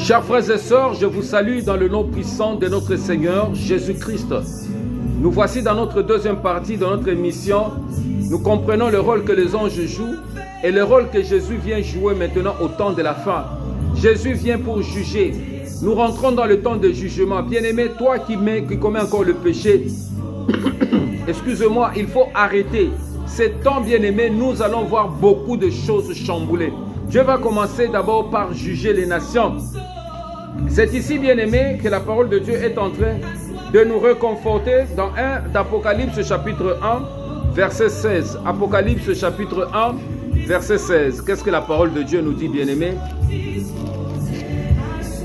Chers frères et sœurs, je vous salue dans le nom puissant de notre Seigneur Jésus-Christ. Nous voici dans notre deuxième partie de notre émission. Nous comprenons le rôle que les anges jouent et le rôle que Jésus vient jouer maintenant au temps de la fin. Jésus vient pour juger. Nous rentrons dans le temps de jugement. Bien-aimé, toi qui commets encore le péché, excuse-moi, il faut arrêter. C'est temps, bien-aimé, nous allons voir beaucoup de choses chamboulées. Dieu va commencer d'abord par juger les nations. C'est ici, bien-aimé, que la parole de Dieu est en train de nous réconforter dans 1 d'Apocalypse chapitre 1, verset 16. Apocalypse chapitre 1, verset 16. Qu'est-ce que la parole de Dieu nous dit, bien-aimé?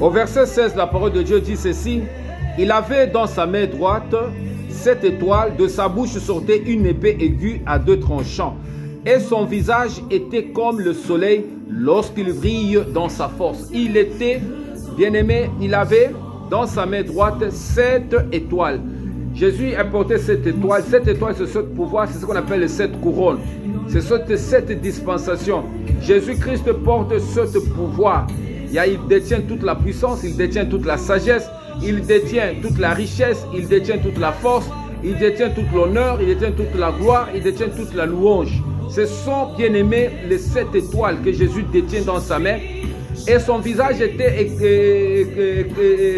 Au verset 16, la parole de Dieu dit ceci. Il avait dans sa main droite 7 étoiles, de sa bouche sortait une épée aiguë à 2 tranchants. Et son visage était comme le soleil lorsqu'il brille dans sa force. Il était, bien-aimé, il avait dans sa main droite 7 étoiles. Jésus a porté 7 étoiles. 7 étoiles, c'est ce pouvoir, c'est ce qu'on appelle les 7 couronnes. C'est cette dispensation. Jésus-Christ porte ce pouvoir. Il détient toute la puissance, il détient toute la sagesse, il détient toute la richesse, il détient toute la force, il détient tout l'honneur, il détient toute la gloire, il détient toute la louange. Ce sont, bien aimés, les 7 étoiles que Jésus détient dans sa main. Et son visage était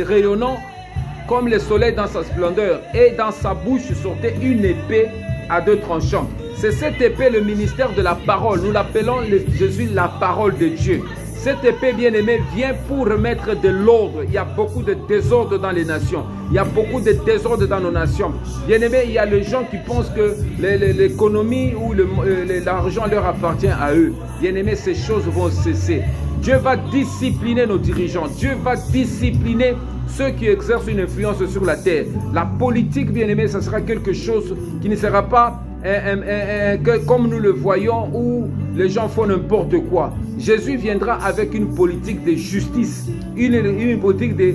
rayonnant comme le soleil dans sa splendeur. Et dans sa bouche sortait une épée à 2 tranchants. C'est cette épée, le ministère de la parole. Nous l'appelons Jésus la parole de Dieu. Cette épée, bien-aimée, vient pour remettre de l'ordre. Il y a beaucoup de désordre dans les nations. Il y a beaucoup de désordre dans nos nations. Bien-aimé, il y a les gens qui pensent que l'économie ou l'argent leur appartient à eux. Bien-aimé, ces choses vont cesser. Dieu va discipliner nos dirigeants. Dieu va discipliner ceux qui exercent une influence sur la terre. La politique, bien-aimé, ça sera quelque chose qui ne sera pas comme nous le voyons, où les gens font n'importe quoi. Jésus viendra avec une politique de justice, une politique de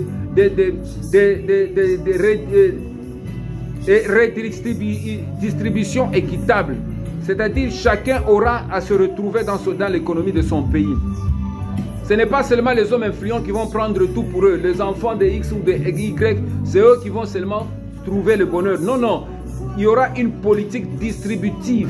redistribution équitable. C'est-à-dire chacun aura à se retrouver dans l'économie de son pays. Ce n'est pas seulement les hommes influents qui vont prendre tout pour eux. Les enfants de X ou de Y, c'est eux qui vont seulement trouver le bonheur. Non, non. Il y aura une politique distributive,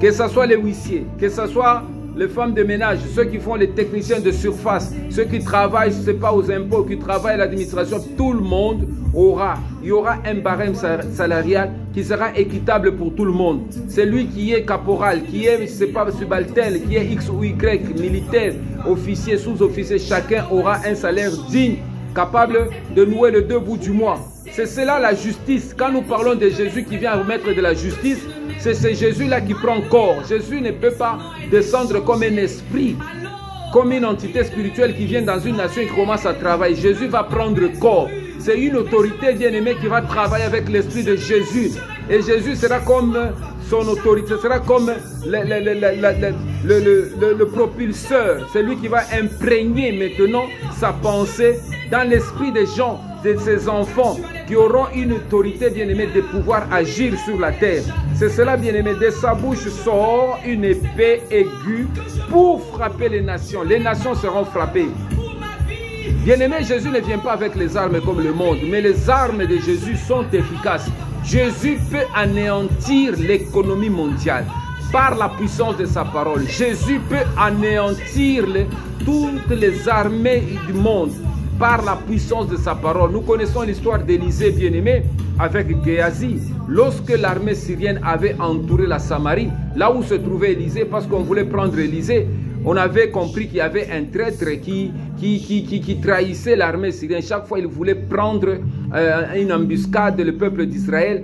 que ce soit les huissiers, que ce soit les femmes de ménage, ceux qui font les techniciens de surface, ceux qui travaillent, je ne sais pas, aux impôts, qui travaillent à l'administration, tout le monde aura. Il y aura un barème salarial qui sera équitable pour tout le monde. Celui qui est caporal, qui est, je ne sais pas, subalterne, qui est X ou Y, militaire, officier, sous-officier, chacun aura un salaire digne, capable de nouer les 2 bouts du mois. C'est cela la justice. Quand nous parlons de Jésus qui vient remettre de la justice, c'est ce Jésus-là qui prend corps. Jésus ne peut pas descendre comme un esprit, comme une entité spirituelle qui vient dans une nation et qui commence à travailler. Jésus va prendre corps. C'est une autorité bien-aimée qui va travailler avec l'esprit de Jésus. Et Jésus sera comme son autorité, sera comme le propulseur. C'est lui qui va imprégner maintenant sa pensée dans l'esprit des gens, de ses enfants, qui auront une autorité, bien-aimée, de pouvoir agir sur la terre. C'est cela, bien-aimé, de sa bouche sort une épée aiguë pour frapper les nations. Les nations seront frappées. Bien-aimé, Jésus ne vient pas avec les armes comme le monde, mais les armes de Jésus sont efficaces. Jésus peut anéantir l'économie mondiale par la puissance de sa parole. Jésus peut anéantir toutes les armées du monde par la puissance de sa parole. Nous connaissons l'histoire d'Élisée, bien-aimé, avec Géasi. Lorsque l'armée syrienne avait entouré la Samarie, là où se trouvait Élisée, parce qu'on voulait prendre Élisée, on avait compris qu'il y avait un traître qui trahissait l'armée syrienne. Chaque fois, il voulait prendre une embuscade, le peuple d'Israël.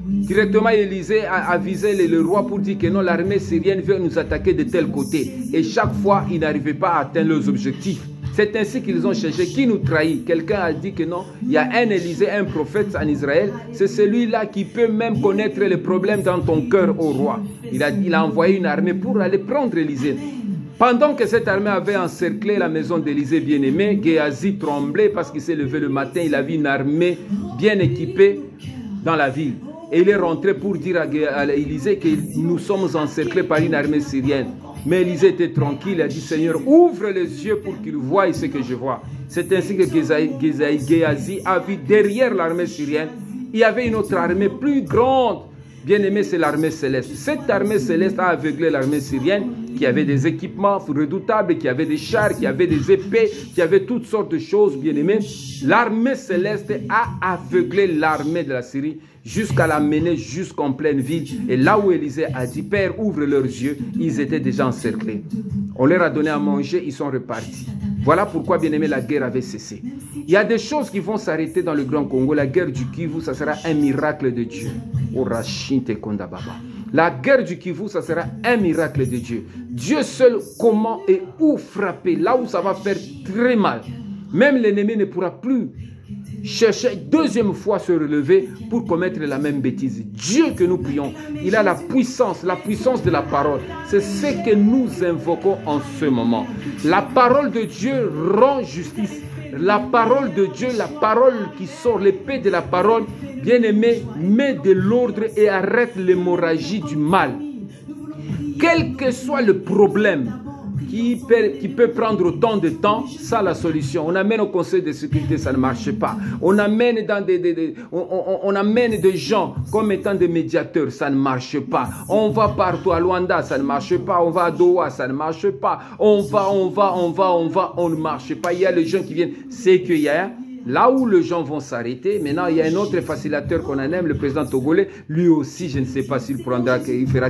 Directement, Élisée a avisé le roi pour dire que non, l'armée syrienne veut nous attaquer de tel côté. Et chaque fois, ils n'arrivaient pas à atteindre leurs objectifs. C'est ainsi qu'ils ont cherché. Qui nous trahit? Quelqu'un a dit que non, il y a un Élisée, un prophète en Israël. C'est celui-là qui peut même connaître les problèmes dans ton cœur, au roi. Il a envoyé une armée pour aller prendre Élisée. Pendant que cette armée avait encerclé la maison d'Élisée bien-aimé, Géasi tremblait parce qu'il s'est levé le matin. Il a vu une armée bien équipée dans la ville. Et il est rentré pour dire à Élisée que nous sommes encerclés par une armée syrienne. Mais Élisée était tranquille, il a dit, Seigneur, ouvre les yeux pour qu'il voie ce que je vois. C'est ainsi que Géhazi a vu derrière l'armée syrienne, il y avait une autre armée plus grande. Bien-aimé, c'est l'armée céleste. Cette armée céleste a aveuglé l'armée syrienne qui avait des équipements redoutables, qui avait des chars, qui avait des épées, qui avait toutes sortes de choses, bien-aimé. L'armée céleste a aveuglé l'armée de la Syrie jusqu'à la mener jusqu'en pleine ville. Et là où Élisée a dit, Père, ouvre leurs yeux, ils étaient déjà encerclés. On leur a donné à manger, ils sont repartis. Voilà pourquoi, bien-aimé, la guerre avait cessé. Il y a des choses qui vont s'arrêter dans le Grand Congo. La guerre du Kivu, ça sera un miracle de Dieu. La guerre du Kivu, ça sera un miracle de Dieu. Dieu seul, comment et où frapper, là où ça va faire très mal. Même l'ennemi ne pourra plus chercher deuxième fois se relever pour commettre la même bêtise. Dieu que nous prions, il a la puissance de la parole. C'est ce que nous invoquons en ce moment. La parole de Dieu rend justice. La parole de Dieu, la parole qui sort, l'épée de la parole, bien-aimé, met de l'ordre et arrête l'hémorragie du mal. Quel que soit le problème qui peut prendre autant de temps, ça la solution. On amène au conseil de sécurité, ça ne marche pas. On amène dans on amène des gens comme étant des médiateurs, ça ne marche pas. On va partout à Luanda, ça ne marche pas. On va à Doha, ça ne marche pas. On ne marche pas. Il y a les gens qui viennent. C'est qu'il y a là où les gens vont s'arrêter. Maintenant, il y a un autre facilitateur qu'on aime, le président togolais. Lui aussi, je ne sais pas s'il fera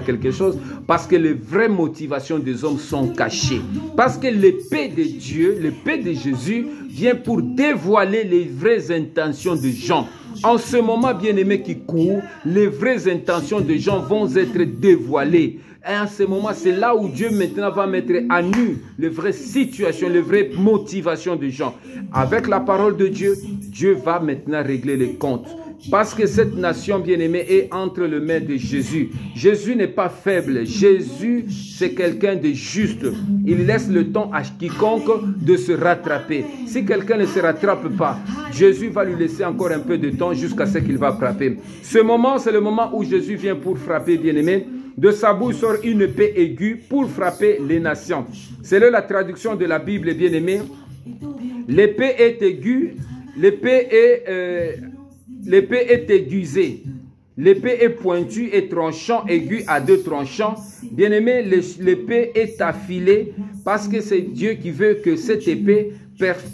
quelque chose. Parce que les vraies motivations des hommes sont cachées. Parce que l'épée de Dieu, l'épée de Jésus, vient pour dévoiler les vraies intentions des gens. En ce moment, bien-aimé qui court, les vraies intentions des gens vont être dévoilées. Et en ce moment, c'est là où Dieu maintenant va mettre à nu les vraies situations, les vraies motivations des gens. Avec la parole de Dieu, Dieu va maintenant régler les comptes. Parce que cette nation bien-aimée est entre les mains de Jésus. Jésus n'est pas faible. Jésus, c'est quelqu'un de juste. Il laisse le temps à quiconque de se rattraper. Si quelqu'un ne se rattrape pas, Jésus va lui laisser encore un peu de temps jusqu'à ce qu'il va frapper. Ce moment, c'est le moment où Jésus vient pour frapper, bien-aimé. De sa bouche sort une épée aiguë pour frapper les nations. C'est là la traduction de la Bible, bien-aimé. L'épée est aiguë, l'épée est aiguisée. L'épée est pointue et tranchant, aiguë à deux tranchants. Bien-aimé, l'épée est affilée parce que c'est Dieu qui veut que cette épée,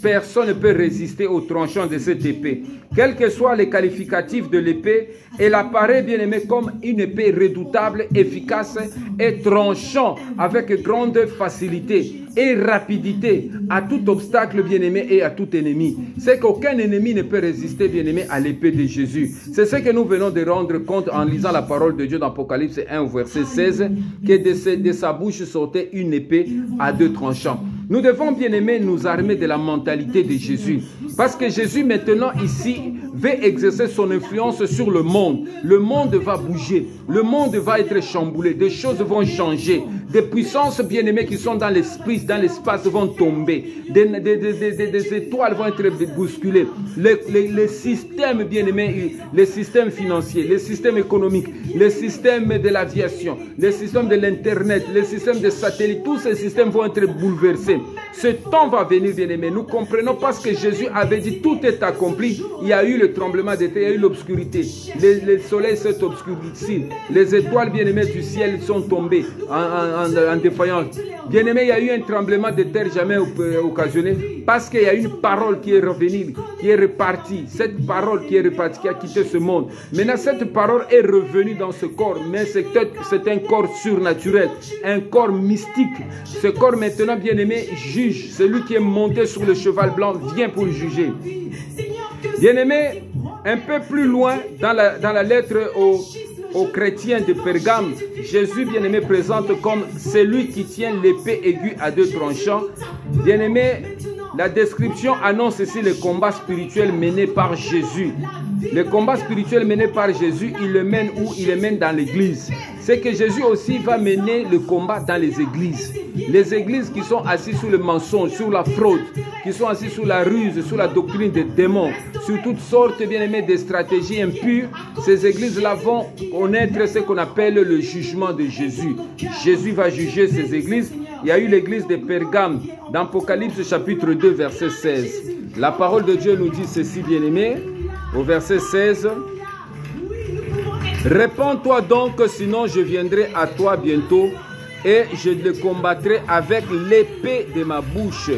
personne ne peut résister au tranchant de cette épée. Quels que soient les qualificatifs de l'épée, elle apparaît, bien aimé, comme une épée redoutable, efficace et tranchant avec grande facilité et rapidité à tout obstacle, bien aimé, et à tout ennemi. C'est qu'aucun ennemi ne peut résister, bien aimé, à l'épée de Jésus. C'est ce que nous venons de rendre compte en lisant la parole de Dieu dans Apocalypse 1, verset 16, que de sa bouche sortait une épée à deux tranchants. Nous devons, bien aimé, nous armer de la mentalité de Jésus. Parce que Jésus, maintenant, ici, veut exercer son influence sur le monde. Le monde va bouger. Le monde va être chamboulé. Des choses vont changer. Des puissances, bien aimées, qui sont dans l'esprit, dans l'espace, vont tomber. Des étoiles vont être bousculées. Les systèmes, bien aimés, les systèmes financiers, les systèmes économiques, les systèmes de l'aviation, les systèmes de l'Internet, les systèmes de satellites, tous ces systèmes vont être bouleversés. Ce temps va venir, bien aimé. Nous comprenons parce que Jésus avait dit tout est accompli. Il y a eu le tremblement de terre, il y a eu l'obscurité. Le soleil s'est obscurci. Les étoiles, bien aimées, du ciel sont tombées en défaillance. Bien aimé, il y a eu un tremblement de terre jamais occasionné parce qu'il y a une parole qui est revenue, qui est repartie. Cette parole qui est repartie, qui a quitté ce monde. Maintenant, cette parole est revenue dans ce corps, mais c'est un corps surnaturel, un corps mystique. Ce corps maintenant, bien aimé, juge. Celui qui est monté sur le cheval blanc vient pour juger. Bien aimé, un peu plus loin dans la lettre aux chrétiens de Pergame, Jésus, bien aimé, présente comme celui qui tient l'épée aiguë à deux tranchants. Bien aimé, la description annonce ici le combat spirituel mené par Jésus. Le combat spirituel mené par Jésus, il le mène où? Il le mène dans l'église. C'est que Jésus aussi va mener le combat dans les églises. Les églises qui sont assises sur le mensonge, sur la fraude, qui sont assises sur la ruse, sur la doctrine des démons, sur toutes sortes, bien aimés, de stratégies impures, ces églises-là vont connaître ce qu'on appelle le jugement de Jésus. Jésus va juger ces églises. Il y a eu l'église de Pergame dans Apocalypse chapitre 2, verset 16. La parole de Dieu nous dit ceci, bien-aimé, au verset 16. Répands-toi donc, sinon je viendrai à toi bientôt et je le combattrai avec l'épée de ma bouche.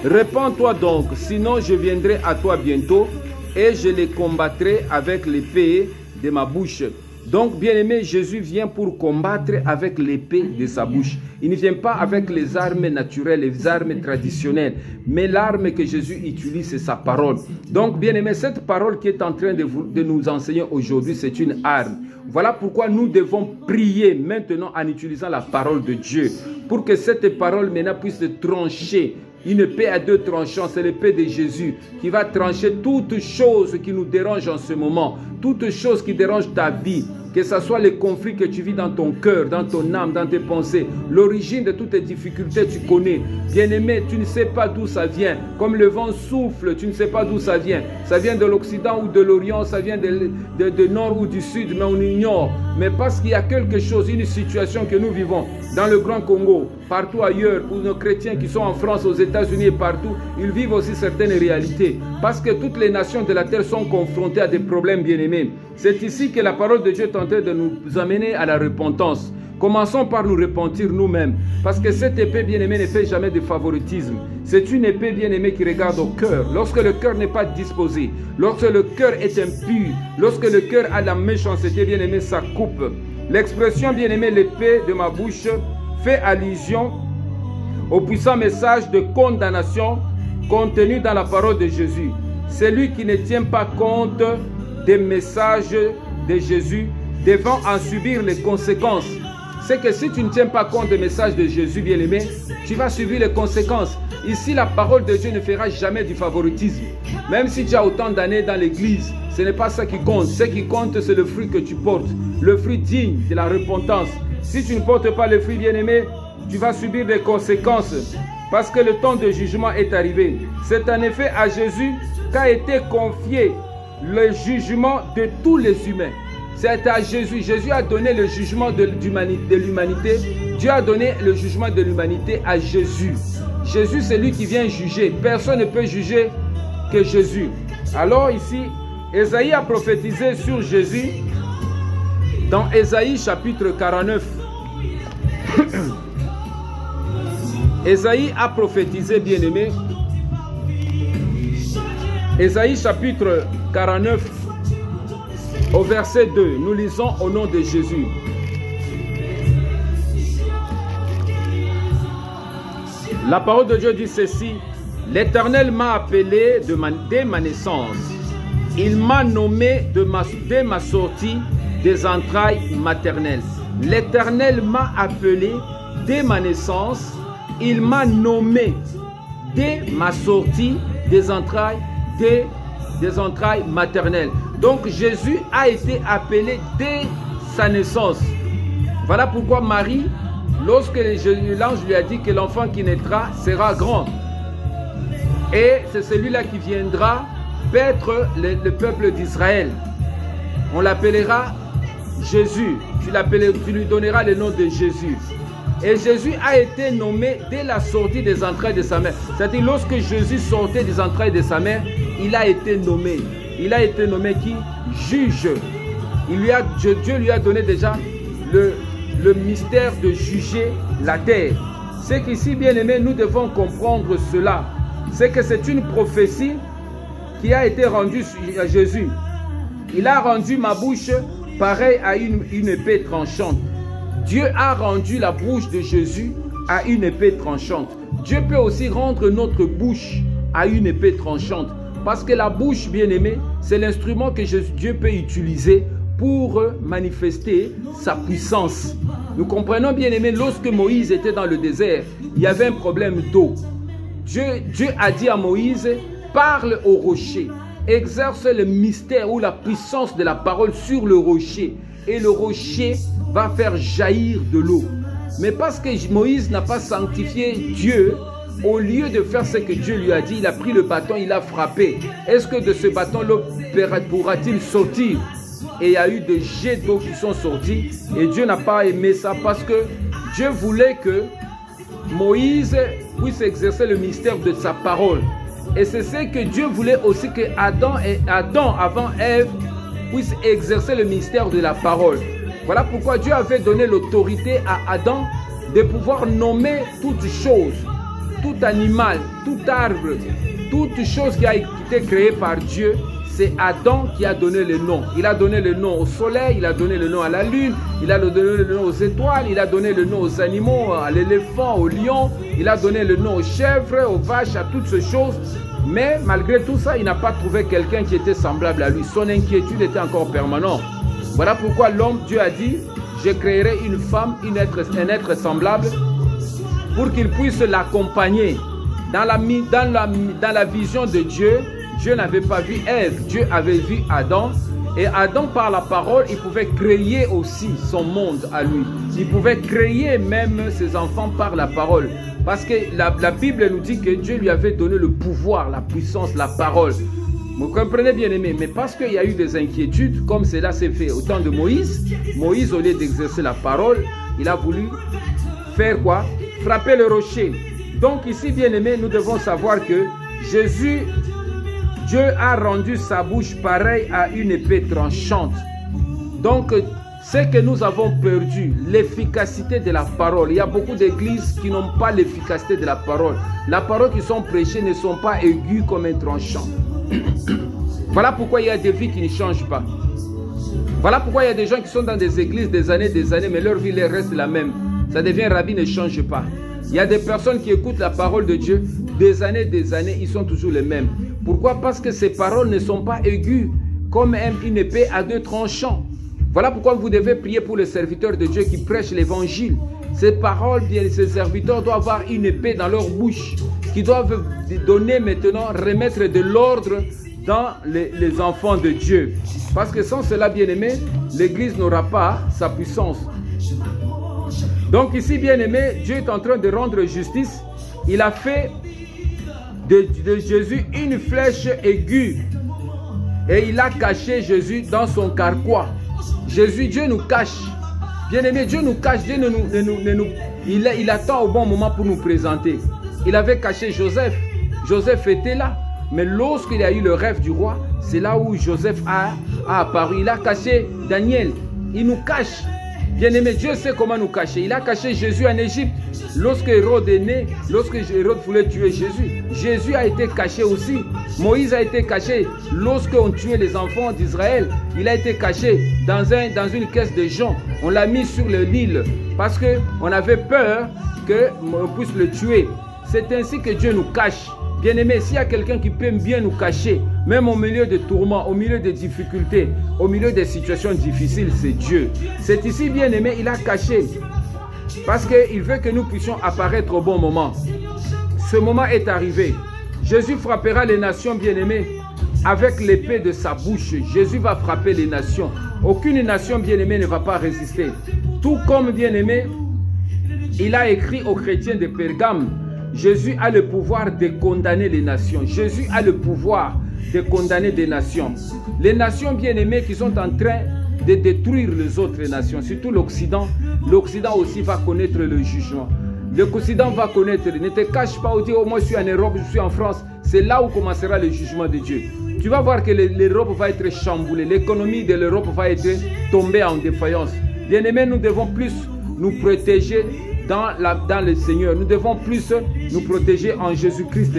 Répands-toi donc, sinon je viendrai à toi bientôt et je les combattrai avec l'épée de ma bouche. Donc, bien-aimé, Jésus vient pour combattre avec l'épée de sa bouche. Il ne vient pas avec les armes naturelles, les armes traditionnelles, mais l'arme que Jésus utilise, c'est sa parole. Donc, bien-aimé, cette parole qui est en train de nous enseigner aujourd'hui, c'est une arme. Voilà pourquoi nous devons prier maintenant en utilisant la parole de Dieu, pour que cette parole maintenant puisse trancher. Une épée à deux tranchants, c'est l'épée de Jésus qui va trancher toutes choses qui nous dérangent en ce moment, toutes choses qui dérangent ta vie, que ce soit les conflits que tu vis dans ton cœur, dans ton âme, dans tes pensées. L'origine de toutes tes difficultés, tu connais. Bien-aimé, tu ne sais pas d'où ça vient. Comme le vent souffle, tu ne sais pas d'où ça vient. Ça vient de l'Occident ou de l'Orient, ça vient de nord ou du sud, mais on ignore. Mais parce qu'il y a quelque chose, une situation que nous vivons dans le Grand Congo, partout ailleurs, pour nos chrétiens qui sont en France, aux États-Unis et partout, ils vivent aussi certaines réalités. Parce que toutes les nations de la terre sont confrontées à des problèmes, bien-aimés. C'est ici que la parole de Dieu est en train de nous amener à la repentance. Commençons par nous repentir nous-mêmes. Parce que cette épée, bien-aimée, ne fait jamais de favoritisme. C'est une épée, bien-aimée, qui regarde au cœur. Lorsque le cœur n'est pas disposé, lorsque le cœur est impur, lorsque le cœur a la méchanceté, bien-aimée, ça coupe. L'expression, bien-aimée, l'épée de ma bouche fait allusion au puissant message de condamnation contenu dans la parole de Jésus. Celui qui ne tient pas compte des messages de Jésus devant en subir les conséquences. C'est que si tu ne tiens pas compte des messages de Jésus, bien-aimé, tu vas subir les conséquences. Ici, la parole de Dieu ne fera jamais du favoritisme. Même si tu as autant d'années dans l'église, ce n'est pas ça qui compte. Ce qui compte, c'est le fruit que tu portes. Le fruit digne de la repentance. Si tu ne portes pas le fruit, bien-aimé, tu vas subir des conséquences. Parce que le temps de jugement est arrivé. C'est en effet à Jésus qu'a été confié le jugement de tous les humains. C'est à Jésus. Jésus a donné le jugement de l'humanité. Dieu a donné le jugement de l'humanité à Jésus. Jésus, c'est lui qui vient juger. Personne ne peut juger que Jésus. Alors ici, Ésaïe a prophétisé sur Jésus dans Ésaïe chapitre 49. Ésaïe a prophétisé, bien-aimé. Ésaïe chapitre 49, au verset 2, nous lisons au nom de Jésus. La parole de Dieu dit ceci: l'Éternel m'a appelé dès ma naissance. Il m'a nommé dès ma sortie des entrailles maternelles. L'Éternel m'a appelé dès ma naissance. Il m'a nommé dès ma sortie des entrailles maternelles. Donc Jésus a été appelé dès sa naissance. Voilà pourquoi Marie, lorsque l'ange lui a dit que l'enfant qui naîtra sera grand, et c'est celui-là qui viendra paître le peuple d'Israël, on l'appellera Jésus. Tu lui donneras le nom de Jésus. Et Jésus a été nommé dès la sortie des entrailles de sa mère. C'est-à-dire, lorsque Jésus sortait des entrailles de sa mère, il a été nommé. Il a été nommé qui? Juge. Dieu lui a donné déjà le mystère de juger la terre. C'est qu'ici, bien aimé, nous devons comprendre cela. C'est que c'est une prophétie qui a été rendue à Jésus. Il a rendu ma bouche pareille à une épée tranchante. Dieu a rendu la bouche de Jésus à une épée tranchante. Dieu peut aussi rendre notre bouche à une épée tranchante. Parce que la bouche, bien aimée, c'est l'instrument que Dieu peut utiliser pour manifester sa puissance. Nous comprenons, bien aimé, lorsque Moïse était dans le désert, il y avait un problème d'eau. Dieu a dit à Moïse, parle au rocher, exerce le mystère ou la puissance de la parole sur le rocher. Et le rocher va faire jaillir de l'eau. Mais parce que Moïse n'a pas sanctifié Dieu, au lieu de faire ce que Dieu lui a dit, il a pris le bâton, il a frappé. Est-ce que de ce bâton, l'eau pourra-t-il sortir? Et il y a eu des jets d'eau qui sont sortis. Et Dieu n'a pas aimé ça parce que Dieu voulait que Moïse puisse exercer le mystère de sa parole. Et c'est ce que Dieu voulait aussi que Adam avant Ève, puissent exercer le ministère de la parole. Voilà pourquoi Dieu avait donné l'autorité à Adam de pouvoir nommer toutes choses, tout animal, tout arbre, toute chose qui a été créée par Dieu. C'est Adam qui a donné le nom. Il a donné le nom au soleil, il a donné le nom à la lune, il a donné le nom aux étoiles, il a donné le nom aux animaux, à l'éléphant, au lion, il a donné le nom aux chèvres, aux vaches, à toutes ces choses. Mais malgré tout ça, il n'a pas trouvé quelqu'un qui était semblable à lui. Son inquiétude était encore permanente. Voilà pourquoi l'homme, Dieu a dit, je créerai une femme, un être semblable, pour qu'il puisse l'accompagner. Dans la vision de Dieu, Dieu n'avait pas vu Ève, Dieu avait vu Adam. Et Adam, par la parole, il pouvait créer aussi son monde à lui. Il pouvait créer même ses enfants par la parole. Parce que la Bible nous dit que Dieu lui avait donné le pouvoir, la puissance, la parole. Vous comprenez bien aimé, mais parce qu'il y a eu des inquiétudes, comme cela s'est fait au temps de Moïse, Moïse, au lieu d'exercer la parole, il a voulu faire quoi? Frapper le rocher. Donc ici, bien aimé, nous devons savoir que Jésus, Dieu a rendu sa bouche pareille à une épée tranchante. Donc, ce que nous avons perdu, l'efficacité de la parole. Il y a beaucoup d'églises qui n'ont pas l'efficacité de la parole. La parole qui sont prêchées ne sont pas aiguës comme un tranchant. Voilà pourquoi il y a des vies qui ne changent pas. Voilà pourquoi il y a des gens qui sont dans des églises des années, mais leur vie reste la même. Ça devient rabbi, ne change pas. Il y a des personnes qui écoutent la parole de Dieu des années, ils sont toujours les mêmes. Pourquoi? Parce que ces paroles ne sont pas aiguës comme une épée à deux tranchants. Voilà pourquoi vous devez prier pour les serviteurs de Dieu qui prêchent l'évangile. Ces paroles, bien, ces serviteurs doivent avoir une épée dans leur bouche, qui doivent donner maintenant, remettre de l'ordre dans les enfants de Dieu. Parce que sans cela, bien aimé, l'église n'aura pas sa puissance. Donc ici, bien aimé, Dieu est en train de rendre justice. Il a fait de Jésus une flèche aiguë. Et il a caché Jésus dans son carquois. Jésus, Dieu nous cache. Bien aimé, Dieu nous cache. Dieu il attend au bon moment pour nous présenter. Il avait caché Joseph. Joseph était là. Mais lorsqu'il a eu le rêve du roi, c'est là où Joseph a apparu. Il a caché Daniel. Il nous cache. Bien aimé, Dieu sait comment nous cacher. Il a caché Jésus en Égypte. Lorsque Hérode est né, lorsque Hérode voulait tuer Jésus, Jésus a été caché aussi. Moïse a été caché. Lorsqu'on tuait les enfants d'Israël, il a été caché dans une caisse de jonc. On l'a mis sur l'île parce qu'on avait peur qu'on puisse le tuer. C'est ainsi que Dieu nous cache. Bien aimé, s'il y a quelqu'un qui peut bien nous cacher, même au milieu de tourments, au milieu de difficultés, au milieu des situations difficiles, c'est Dieu. C'est ici, bien aimé, il a caché. Parce qu'il veut que nous puissions apparaître au bon moment. Ce moment est arrivé. Jésus frappera les nations, bien aimées, avec l'épée de sa bouche. Jésus va frapper les nations. Aucune nation, bien aimée, ne va pas résister. Tout comme, bien aimé, il a écrit aux chrétiens de Pergame, Jésus a le pouvoir de condamner les nations. Jésus a le pouvoir de condamner des nations. Les nations bien-aimées qui sont en train de détruire les autres nations, surtout l'Occident. L'Occident aussi va connaître le jugement. L'Occident va connaître. Ne te cache pas ou dire, oh, moi je suis en Europe, je suis en France. C'est là où commencera le jugement de Dieu. Tu vas voir que l'Europe va être chamboulée. L'économie de l'Europe va être tombée en défaillance. Bien-aimés, nous devons plus nous protéger dans le Seigneur. Nous devons plus nous protéger en Jésus-Christ.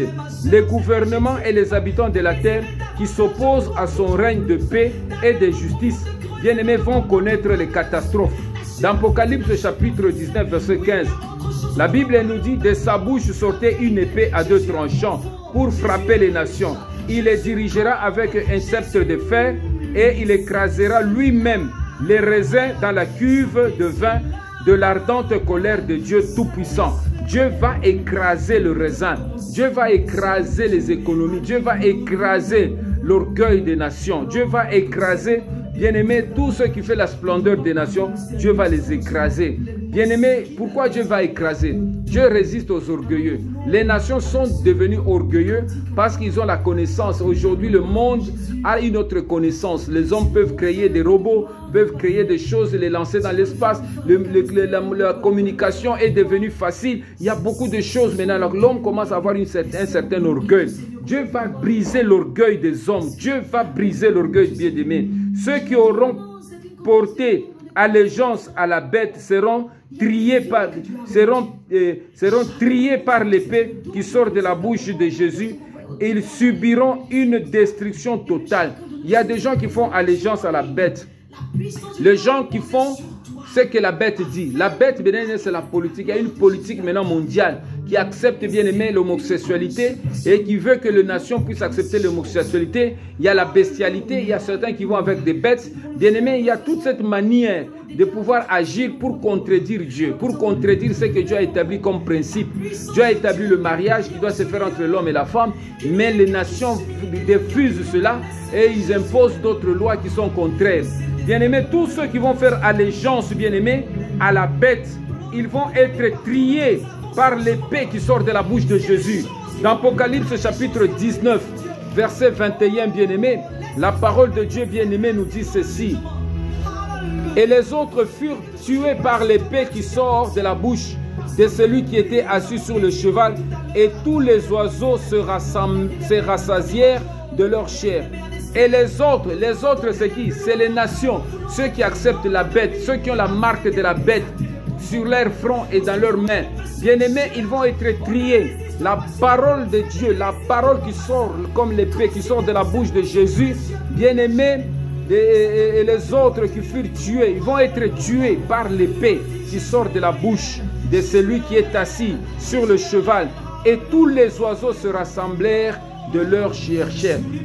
Les gouvernements et les habitants de la terre qui s'opposent à son règne de paix et de justice, bien-aimés, vont connaître les catastrophes. Dans Apocalypse chapitre 19, verset 15, la Bible nous dit, de sa bouche sortait une épée à deux tranchants pour frapper les nations. Il les dirigera avec un sceptre de fer et il écrasera lui-même les raisins dans la cuve de vin de l'ardente colère de Dieu Tout-Puissant. Dieu va écraser le raisin. Dieu va écraser les économies. Dieu va écraser l'orgueil des nations. Dieu va écraser, bien-aimé, tout ce qui fait la splendeur des nations. Dieu va les écraser. Bien-aimé, pourquoi Dieu va écraser? Dieu résiste aux orgueilleux. Les nations sont devenues orgueilleux parce qu'ils ont la connaissance. Aujourd'hui, le monde a une autre connaissance. Les hommes peuvent créer des robots, peuvent créer des choses, les lancer dans l'espace. La communication est devenue facile. Il y a beaucoup de choses maintenant. Alors l'homme commence à avoir un certain orgueil. Dieu va briser l'orgueil des hommes. Dieu va briser l'orgueil, bien-aimé. Ceux qui auront porté allégeance à la bête seront triés par l'épée qui sort de la bouche de Jésus. Ils subiront une destruction totale. Il y a des gens qui font allégeance à la bête. Les gens qui font ce que la bête dit. La bête, bien aimé, c'est la politique. Il y a une politique maintenant mondiale qui accepte, bien aimé, l'homosexualité et qui veut que les nations puissent accepter l'homosexualité. Il y a la bestialité, il y a certains qui vont avec des bêtes. Bien aimé, il y a toute cette manière de pouvoir agir pour contredire Dieu, pour contredire ce que Dieu a établi comme principe. Dieu a établi le mariage qui doit se faire entre l'homme et la femme, mais les nations diffusent cela et ils imposent d'autres lois qui sont contraires. Bien-aimés, tous ceux qui vont faire allégeance, bien-aimés, à la bête, ils vont être triés par l'épée qui sort de la bouche de Jésus. Dans Apocalypse chapitre 19, verset 21, bien-aimés, la parole de Dieu, bien-aimé, nous dit ceci. Et les autres furent tués par l'épée qui sort de la bouche de celui qui était assis sur le cheval, et tous les oiseaux se rassasièrent de leur chair. Et les autres c'est qui? C'est les nations, ceux qui acceptent la bête, ceux qui ont la marque de la bête sur leur front et dans leurs mains. Bien-aimés, ils vont être triés. La parole de Dieu, la parole qui sort comme l'épée, qui sort de la bouche de Jésus, bien-aimés, et les autres qui furent tués, ils vont être tués par l'épée qui sort de la bouche de celui qui est assis sur le cheval. Et tous les oiseaux se rassemblèrent de leur chair.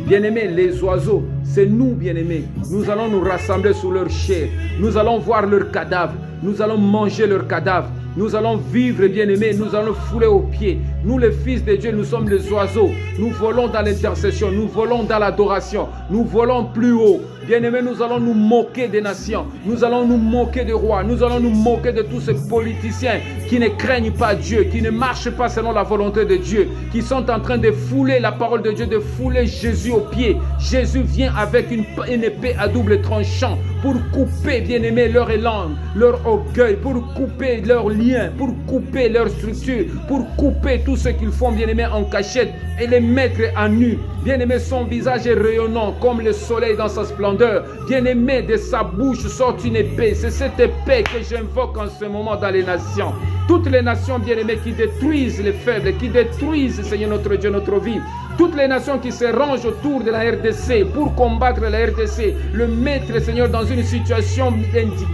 Bien-aimés, les oiseaux, c'est nous, bien-aimés. Nous allons nous rassembler sur leur chair. Nous allons voir leurs cadavres. Nous allons manger leurs cadavres. Nous allons vivre, bien-aimés. Nous allons fouler aux pieds. Nous, les fils de Dieu, nous sommes les oiseaux. Nous volons dans l'intercession. Nous volons dans l'adoration. Nous volons plus haut. Bien-aimés, nous allons nous moquer des nations. Nous allons nous moquer des rois. Nous allons nous moquer de tous ces politiciens qui ne craignent pas Dieu, qui ne marchent pas selon la volonté de Dieu, qui sont en train de fouler la parole de Dieu, de fouler Jésus aux pieds. Jésus vient avec une épée à double tranchant pour couper, bien-aimés, leur élan, leur orgueil, pour couper leurs liens, pour couper leur structure, pour couper tout ce qu'ils font, bien-aimés, en cachette et les mettre à nu. Bien-aimé, son visage est rayonnant comme le soleil dans sa splendeur. Bien-aimé, de sa bouche sort une épée. C'est cette épée que j'invoque en ce moment dans les nations. Toutes les nations, bien-aimées, qui détruisent les faibles, qui détruisent, Seigneur notre Dieu, notre vie. Toutes les nations qui se rangent autour de la RDC pour combattre la RDC, le mettre, Seigneur, dans une situation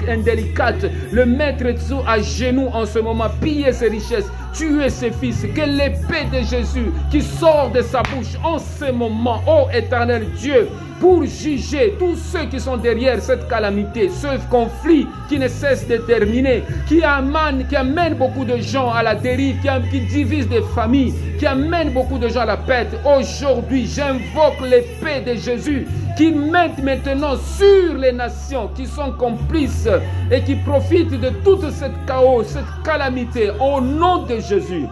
indélicate, le mettre à genoux en ce moment, piller ses richesses, tuer ses fils, que l'épée de Jésus qui sort de sa bouche en ce moment, ô éternel Dieu, pour juger tous ceux qui sont derrière cette calamité, ce conflit qui ne cesse de terminer, qui amène beaucoup de gens à la dérive, qui divise des familles, qui amène beaucoup de gens à la perte. Aujourd'hui, j'invoque l'épée de Jésus qui met maintenant sur les nations qui sont complices et qui profitent de toute cette chaos, cette calamité, au nom de Jésus.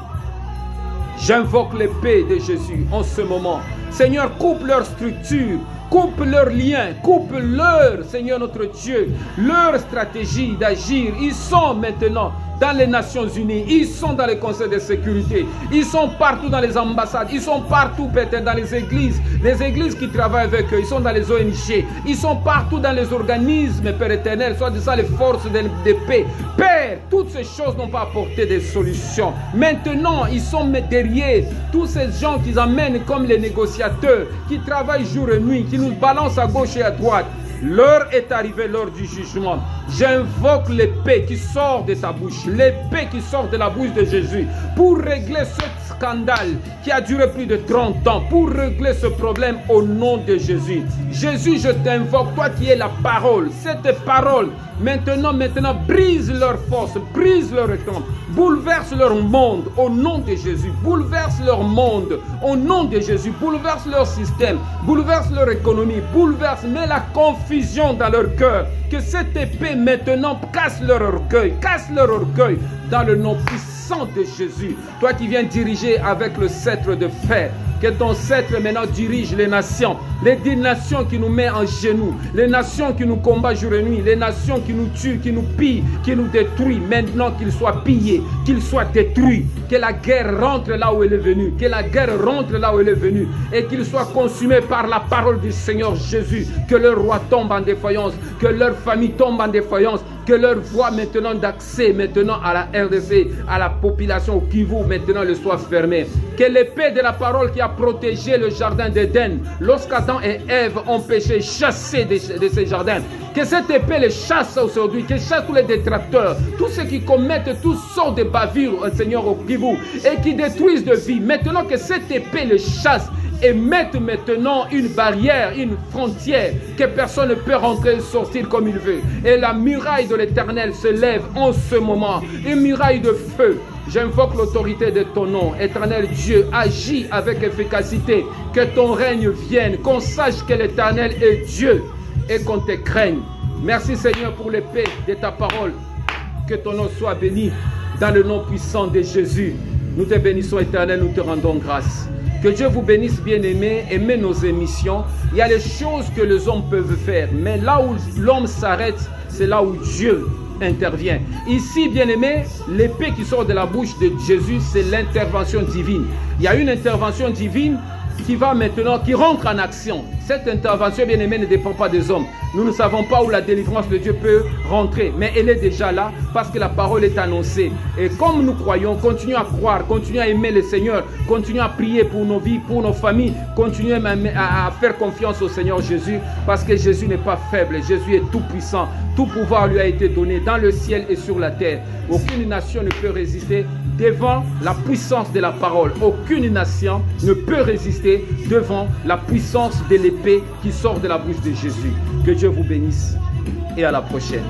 J'invoque l'épée de Jésus en ce moment. Seigneur, coupe leur structure, coupe leurs liens, coupe leur, Seigneur notre Dieu, leur stratégie d'agir. Ils sont maintenant dans les Nations Unies, ils sont dans les conseils de sécurité, ils sont partout dans les ambassades, ils sont partout peut-être dans les églises qui travaillent avec eux, ils sont dans les ONG, ils sont partout dans les organismes, Père éternel, soit disant les forces de paix. Père, toutes ces choses n'ont pas apporté des solutions. Maintenant, ils sont derrière tous ces gens qu'ils amènent comme les négociateurs, qui travaillent jour et nuit, qui nous balancent à gauche et à droite. L'heure est arrivée, l'heure du jugement. J'invoque l'épée qui sort de ta bouche, l'épée qui sort de la bouche de Jésus, pour régler ce scandale qui a duré plus de 30 ans, pour régler ce problème au nom de Jésus. Jésus, je t'invoque, toi qui es la parole, cette parole, maintenant, brise leur force, brise leur camp, bouleverse leur monde au nom de Jésus, bouleverse leur monde au nom de Jésus, bouleverse leur système, bouleverse leur économie, bouleverse, mets la confiance confusion dans leur cœur. Que cette épée maintenant casse leur orgueil dans le nom puissant de Jésus. Toi qui viens diriger avec le sceptre de fer, que ton sceptre maintenant dirige les nations nations qui nous mettent en genoux, les nations qui nous combattent jour et nuit, les nations qui nous tuent, qui nous pillent, qui nous détruisent, maintenant qu'ils soient pillés, qu'ils soient détruits, que la guerre rentre là où elle est venue, que la guerre rentre là où elle est venue et qu'ils soient consumés par la parole du Seigneur Jésus, que leur roi tombe en défaillance, que leur famille tombe en défaillance, que leur voie maintenant d'accès maintenant à la RDC, à la population au Kivu maintenant le soit fermée. Que l'épée de la parole qui a protégé le jardin d'Éden lorsqu'Adam et Ève ont péché, chassé de ces jardins, que cette épée les chasse aujourd'hui, qu'elle chasse tous les détracteurs, tous ceux qui commettent toutes sortes de bavures, Seigneur, au Kivu et qui détruisent de vie. Maintenant que cette épée les chasse et mettre maintenant une barrière, une frontière, que personne ne peut rentrer et sortir comme il veut. Et la muraille de l'Éternel se lève en ce moment, une muraille de feu. J'invoque l'autorité de ton nom, Éternel Dieu, agis avec efficacité, que ton règne vienne, qu'on sache que l'Éternel est Dieu et qu'on te craigne. Merci Seigneur pour l'épée de ta parole, que ton nom soit béni dans le nom puissant de Jésus. Nous te bénissons Éternel, nous te rendons grâce. Que Dieu vous bénisse, bien-aimés. Aimez nos émissions. Il y a des choses que les hommes peuvent faire, mais là où l'homme s'arrête, c'est là où Dieu intervient. Ici, bien-aimés, l'épée qui sort de la bouche de Jésus, c'est l'intervention divine. Il y a une intervention divine qui va maintenant, qui rentre en action. Cette intervention, bien aimée, ne dépend pas des hommes. Nous ne savons pas où la délivrance de Dieu peut rentrer, mais elle est déjà là parce que la parole est annoncée. Et comme nous croyons, continuons à croire, continuons à aimer le Seigneur, continuons à prier pour nos vies, pour nos familles, continuons à faire confiance au Seigneur Jésus, parce que Jésus n'est pas faible, Jésus est tout puissant. Tout pouvoir lui a été donné dans le ciel et sur la terre. Aucune nation ne peut résister devant la puissance de la parole. Aucune nation ne peut résister devant la puissance de l'épée qui sort de la bouche de Jésus. Que Dieu vous bénisse et à la prochaine.